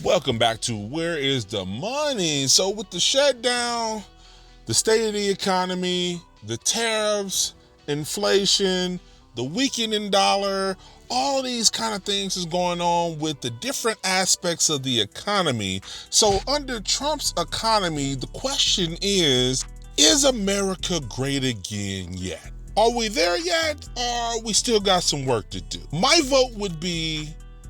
Welcome back to Where is the Money? So with the shutdown, the state of the economy, the tariffs, inflation, the weakening dollar, all these kind of things is going on with the different aspects of the economy. So under Trump's economy, the question is America great again yet? Are we there yet, or we still got some work to do? My vote would be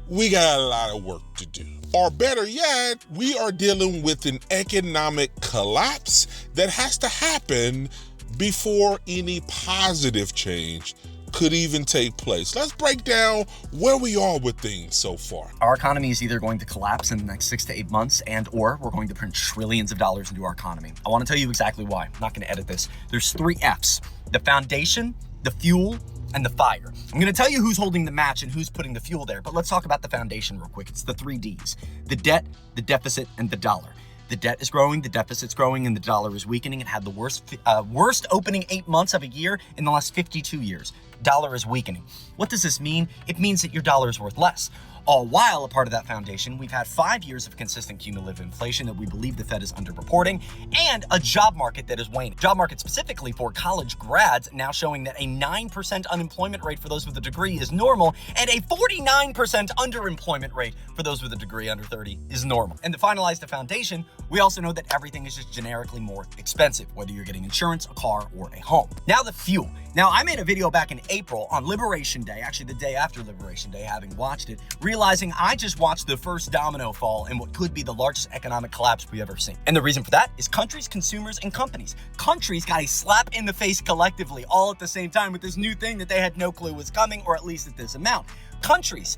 we got a lot of work to do. Or better yet, we are dealing with an economic collapse that has to happen before any positive change could even take place. Let's break down where we are with things so far. Our economy is either going to collapse in the next 6 to 8 months or we're going to print trillions of dollars into our economy. I want to tell you exactly why. I'm not going to edit this. There's 3 F's: the foundation, the fuel, and the fire. I'm going to tell you who's holding the match and who's putting the fuel there, but let's talk about the foundation real quick. It's the 3 Ds: the debt, the deficit, and the dollar. The debt is growing, the deficit's growing, and the dollar is weakening. It had the worst opening 8 months of a year in the last 52 years. Dollar is weakening. What does this mean? It means that your dollar is worth less. All while a part of that foundation, we've had 5 years of consistent cumulative inflation that we believe the Fed is underreporting, and a job market that is waning. Job market specifically for college grads now showing that a 9% unemployment rate for those with a degree is normal, and a 49% underemployment rate for those with a degree under 30 is normal. And to finalize the foundation, we also know that everything is just generically more expensive, whether you're getting insurance, a car, or a home. Now the fuel. Now I made a video back in April on Liberation Day, actually the day after Liberation Day, having watched it, realizing I just watched the first domino fall in what could be the largest economic collapse we've ever seen. And the reason for that is countries, consumers, and companies. Countries got a slap in the face collectively all at the same time with this new thing that they had no clue was coming, or at least at this amount. Companies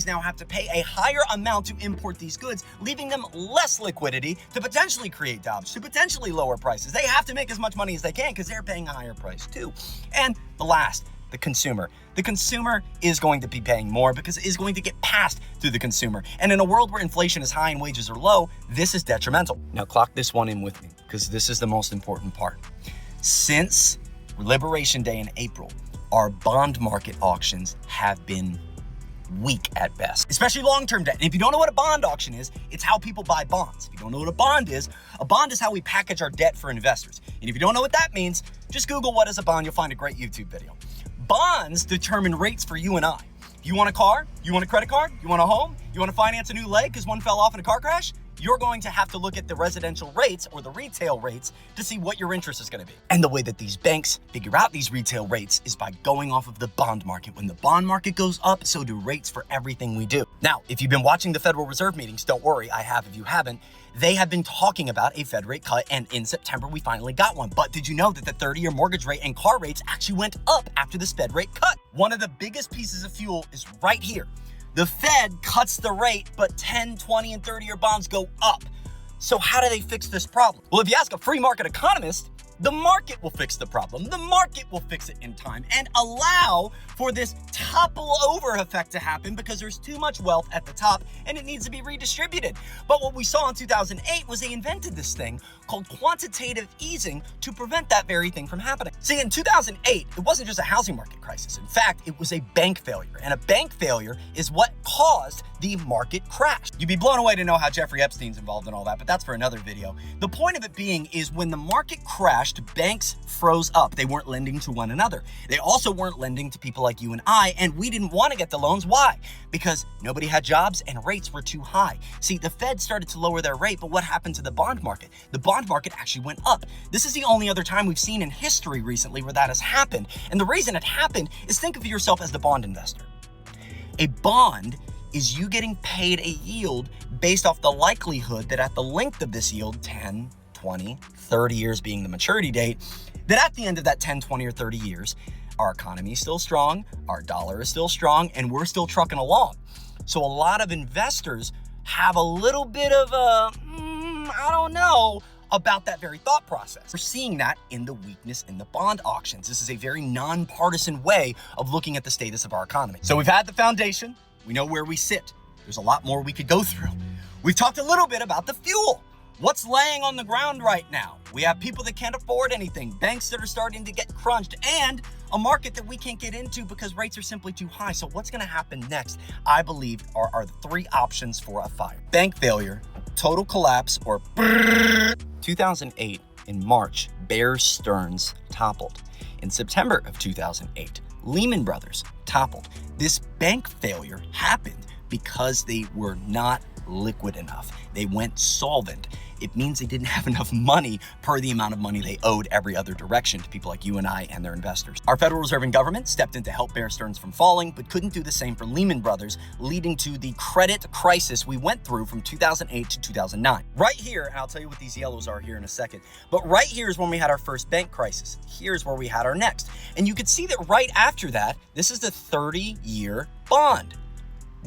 now have to pay a higher amount to import these goods, leaving them less liquidity to potentially create jobs, to potentially lower prices. They have to make as much money as they can because they're paying a higher price too. And the last, the consumer. The consumer is going to be paying more because it is going to get passed through the consumer. And in a world where inflation is high and wages are low, this is detrimental. Now clock this one in with me because this is the most important part. Since Liberation Day in April, our bond market auctions have been weak at best, especially long-term debt. And if you don't know what a bond auction is, it's how people buy bonds. If you don't know what a bond is how we package our debt for investors. And if you don't know what that means, just Google what is a bond. You'll find a great YouTube video. Bonds determine rates for you and I. You want a car? You want a credit card? You want a home? You want to finance a new leg because one fell off in a car crash? You're going to have to look at the residential rates or the retail rates to see what your interest is going to be. And the way that these banks figure out these retail rates is by going off of the bond market. When the bond market goes up, so do rates for everything we do. Now, if you've been watching the Federal Reserve meetings, don't worry, I have if you haven't. They have been talking about a Fed rate cut, and in September, we finally got one. But did you know that the 30-year mortgage rate and car rates actually went up after this Fed rate cut? One of the biggest pieces of fuel is right here. The Fed cuts the rate, but 10, 20, and 30-year bonds go up. So how do they fix this problem? Well, if you ask a free market economist, the market will fix the problem. The market will fix it in time and allow for this topple over effect to happen because there's too much wealth at the top and it needs to be redistributed. But what we saw in 2008 was they invented this thing called quantitative easing to prevent that very thing from happening. See, in 2008, it wasn't just a housing market crisis. In fact, it was a bank failure. And a bank failure is what caused the market crash. You'd be blown away to know how Jeffrey Epstein's involved in all that, but that's for another video. The point of it being is when the market crashed, banks froze up. They weren't lending to one another. They also weren't lending to people like you and I, and we didn't want to get the loans. Why? Because nobody had jobs and rates were too high. See, the Fed started to lower their rate, but what happened to the bond market? The bond market actually went up. This is the only other time we've seen in history recently where that has happened. And the reason it happened is think of yourself as the bond investor. A bond is you getting paid a yield based off the likelihood that at the length of this yield, 10, 20, 30 years being the maturity date, that at the end of that 10, 20, or 30 years, our economy is still strong, our dollar is still strong, and we're still trucking along. So a lot of investors have a little bit of a, I don't know, about that very thought process. We're seeing that in the weakness in the bond auctions. This is a very nonpartisan way of looking at the status of our economy. So we've had the foundation. We know where we sit. There's a lot more we could go through. We've talked a little bit about the fuel. What's laying on the ground right now? We have people that can't afford anything, banks that are starting to get crunched, and a market that we can't get into because rates are simply too high. So what's going to happen next, I believe, are the three options for a fire. Bank failure, total collapse, or 2008 in March, Bear Stearns toppled. In September of 2008, Lehman Brothers toppled. This bank failure happened because they were not liquid enough. They went solvent. It means they didn't have enough money per the amount of money they owed every other direction to people like you and I and their investors. Our Federal Reserve and government stepped in to help Bear Stearns from falling, but couldn't do the same for Lehman Brothers, leading to the credit crisis we went through from 2008 to 2009. Right here, and I'll tell you what these yellows are here in a second, but right here is when we had our first bank crisis. Here's where we had our next. And you could see that right after that, this is the 30-year bond.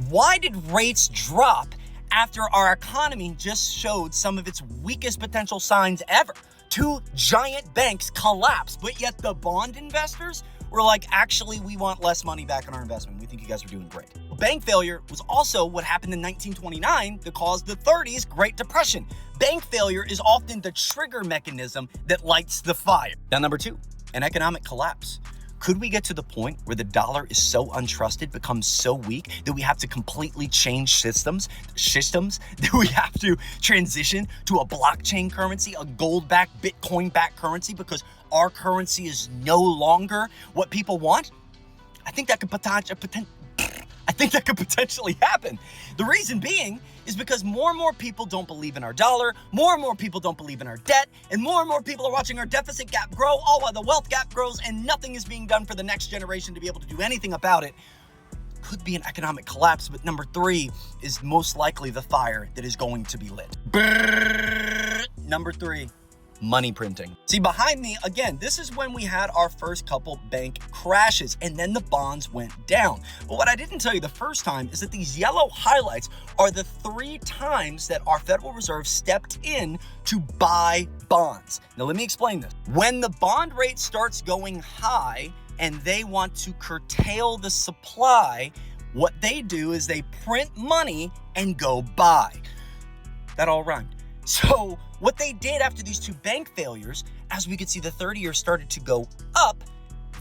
Why did rates drop after our economy just showed some of its weakest potential signs ever? Two giant banks collapsed, but yet the bond investors were like, actually, we want less money back on our investment. We think you guys are doing great. Well, bank failure was also what happened in 1929 that caused the 30s Great Depression. Bank failure is often the trigger mechanism that lights the fire. Now, number two, an economic collapse. Could we get to the point where the dollar is so untrusted, becomes so weak, that we have to completely change systems, that we have to transition to a blockchain currency, a gold-backed, Bitcoin-backed currency, because our currency is no longer what people want? I think that could potentially happen. The reason being is because more and more people don't believe in our dollar, more and more people don't believe in our debt, and more people are watching our deficit gap grow, all while the wealth gap grows, and nothing is being done for the next generation to be able to do anything about it. Could be an economic collapse, but number three is most likely the fire that is going to be lit. Number three, money printing. See, behind me, again, this is when we had our first couple bank crashes, and then the bonds went down. But what I didn't tell you the first time is that these yellow highlights are the 3 times that our Federal Reserve stepped in to buy bonds. Now, let me explain this. When the bond rate starts going high and they want to curtail the supply, what they do is they print money and go buy. That all rhymed. So what they did after these 2 bank failures, as we could see the 30-year started to go up,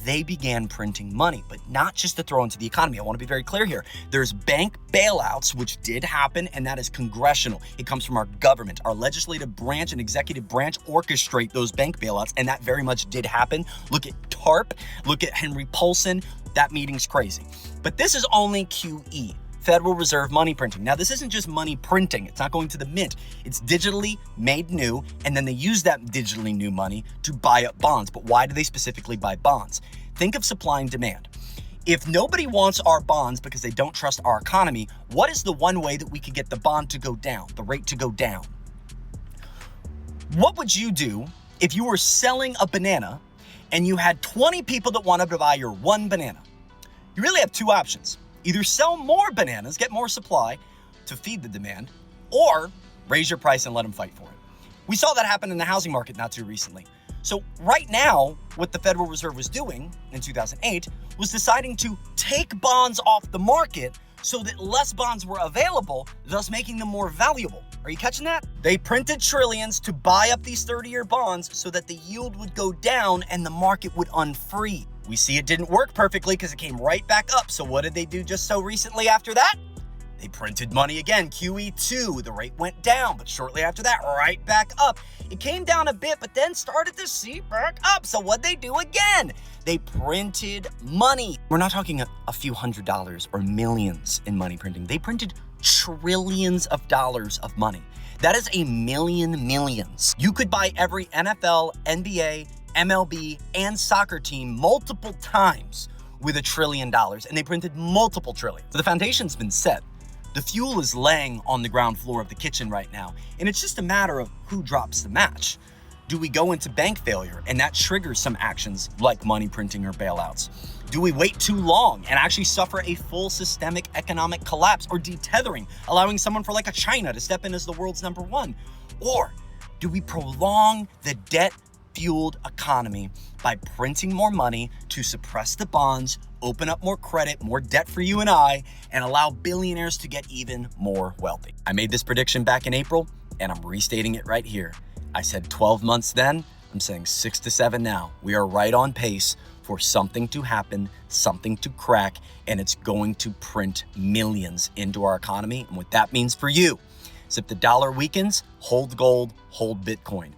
they began printing money, but not just to throw into the economy. I want to be very clear here. There's bank bailouts, which did happen, and that is congressional. It comes from our government. Our legislative branch and executive branch orchestrate those bank bailouts, and that very much did happen. Look at TARP, look at Henry Paulson. That meeting's crazy. But this is only QE. Federal Reserve money printing. Now, this isn't just money printing. It's not going to the mint. It's digitally made new, and then they use that digitally new money to buy up bonds. But why do they specifically buy bonds? Think of supply and demand. If nobody wants our bonds because they don't trust our economy, what is the one way that we could get the bond to go down, the rate to go down? What would you do if you were selling a banana and you had 20 people that wanted to buy your one banana? You really have 2 options. Either sell more bananas, get more supply to feed the demand, or raise your price and let them fight for it. We saw that happen in the housing market not too recently. So right now, what the Federal Reserve was doing in 2008 was deciding to take bonds off the market so that less bonds were available, thus making them more valuable. Are you catching that? They printed trillions to buy up these 30-year bonds so that the yield would go down and the market would unfreeze. We see it didn't work perfectly because it came right back up. So what did they do just so recently after that? They printed money again, QE2. The rate went down, but shortly after that, right back up. It came down a bit, but then started to see back up. So what'd they do again? They printed money. We're not talking a few $100s or millions in money printing. They printed trillions of dollars of money. That is a millions. You could buy every NFL, NBA, MLB, and soccer team multiple times with $1 trillion, and they printed multiple trillions. So the foundation's been set. The fuel is laying on the ground floor of the kitchen right now, and it's just a matter of who drops the match. Do we go into bank failure, and that triggers some actions like money printing or bailouts? Do we wait too long and actually suffer a full systemic economic collapse or detethering, allowing someone for like a China to step in as the world's #1? Or do we prolong the debt-fueled economy by printing more money to suppress the bonds, open up more credit, more debt for you and I, and allow billionaires to get even more wealthy? I made this prediction back in April, and I'm restating it right here. I said 12 months then, I'm saying 6 to 7 now. We are right on pace for something to happen, something to crack, and it's going to print millions into our economy. And what that means for you is if the dollar weakens, hold gold, hold Bitcoin.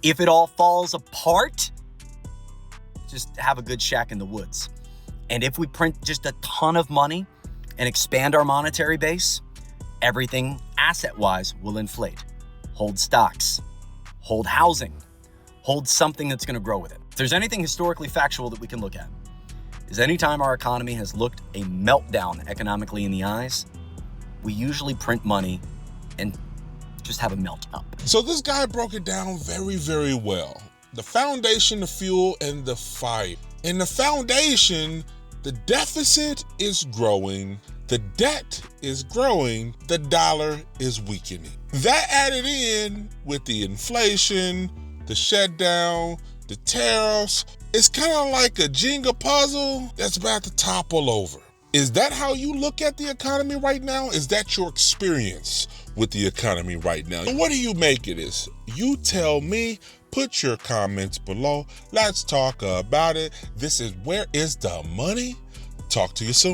If it all falls apart, just have a good shack in the woods. And if we print just a ton of money and expand our monetary base, everything asset-wise will inflate. Hold stocks, hold housing, hold something that's going to grow with it. If there's anything historically factual that we can look at, is anytime our economy has looked a meltdown economically in the eyes, we usually print money and just have a melt up. So this guy broke it down very, very well. The foundation, the fuel, and the fire. In the foundation, the deficit is growing, the debt is growing, the dollar is weakening. That added in with the inflation, the shutdown, the tariffs, it's kind of like a Jenga puzzle that's about to topple over. Is that how you look at the economy right now? Is that your experience with the economy right now? And what do you make of this? You tell me. Put your comments below. Let's talk about it. This is Where is the Money? Talk to you soon.